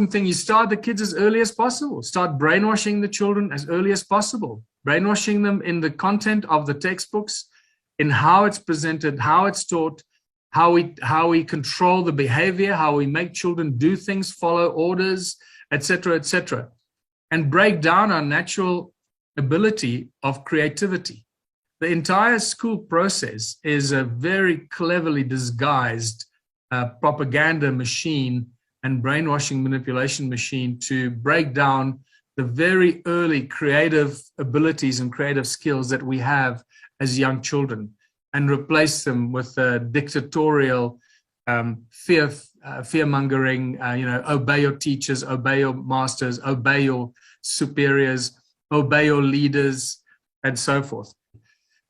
thing, you start the kids as early as possible. Start brainwashing the children as early as possible. Brainwashing them in the content of the textbooks, in how it's presented, how it's taught, how we control the behavior, how we make children do things, follow orders, etc., and break down our natural ability of creativity. The entire school process is a very cleverly disguised propaganda machine and brainwashing manipulation machine to break down the very early creative abilities and creative skills that we have as young children and replace them with dictatorial fear-mongering, obey your teachers, obey your masters, obey your superiors, obey your leaders, and so forth.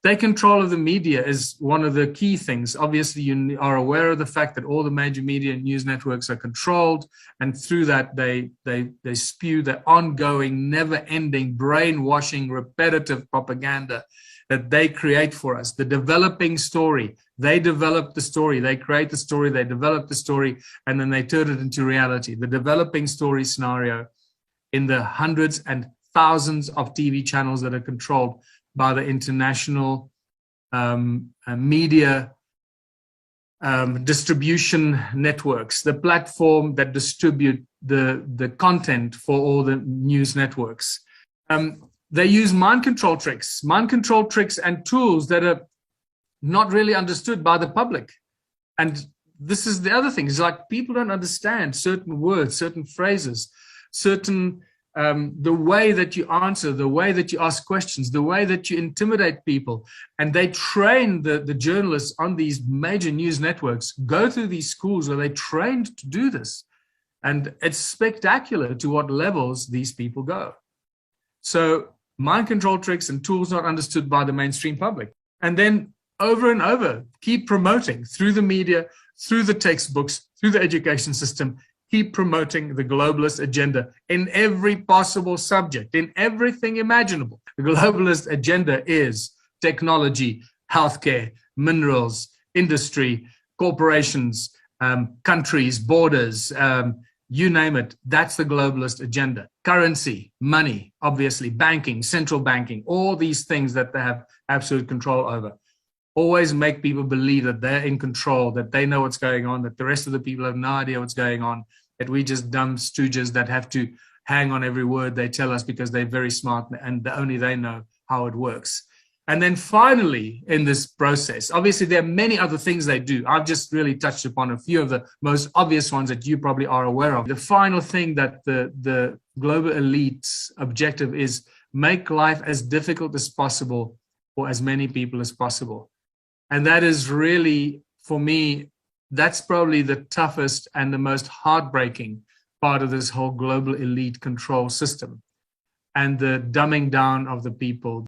Take control of the media is one of the key things. Obviously, you are aware of the fact that all the major media and news networks are controlled, and through that, they spew the ongoing, never-ending, brainwashing, repetitive propaganda that they create for us. The developing story. They develop the story. They create the story. They develop the story, and then they turn it into reality. The developing story scenario in the hundreds and thousands of TV channels that are controlled by the international media distribution networks, the platform that distribute the content for all the news networks. They use mind control tricks and tools that are not really understood by the public. And this is the other thing, is like people don't understand certain words, certain phrases, certain the way that you answer, the way that you ask questions, the way that you intimidate people. And they train the journalists on these major news networks, go through these schools where they're trained to do this. And it's spectacular to what levels these people go. So mind control tricks and tools not understood by the mainstream public. And then over and over, keep promoting through the media, through the textbooks, through the education system, keep promoting the globalist agenda in every possible subject, in everything imaginable. The globalist agenda is technology, healthcare, minerals, industry, corporations, countries, borders, you name it. That's the globalist agenda. Currency, money, obviously, banking, central banking, all these things that they have absolute control over. Always make people believe that they're in control, that they know what's going on, that the rest of the people have no idea what's going on, that we just dumb stooges that have to hang on every word they tell us because they're very smart and only they know how it works. And then finally, in this process, obviously there are many other things they do. I've just really touched upon a few of the most obvious ones that you probably are aware of. The final thing that the global elite's objective is make life as difficult as possible for as many people as possible. And that is really, for me, that's probably the toughest and the most heartbreaking part of this whole global elite control system and the dumbing down of the people.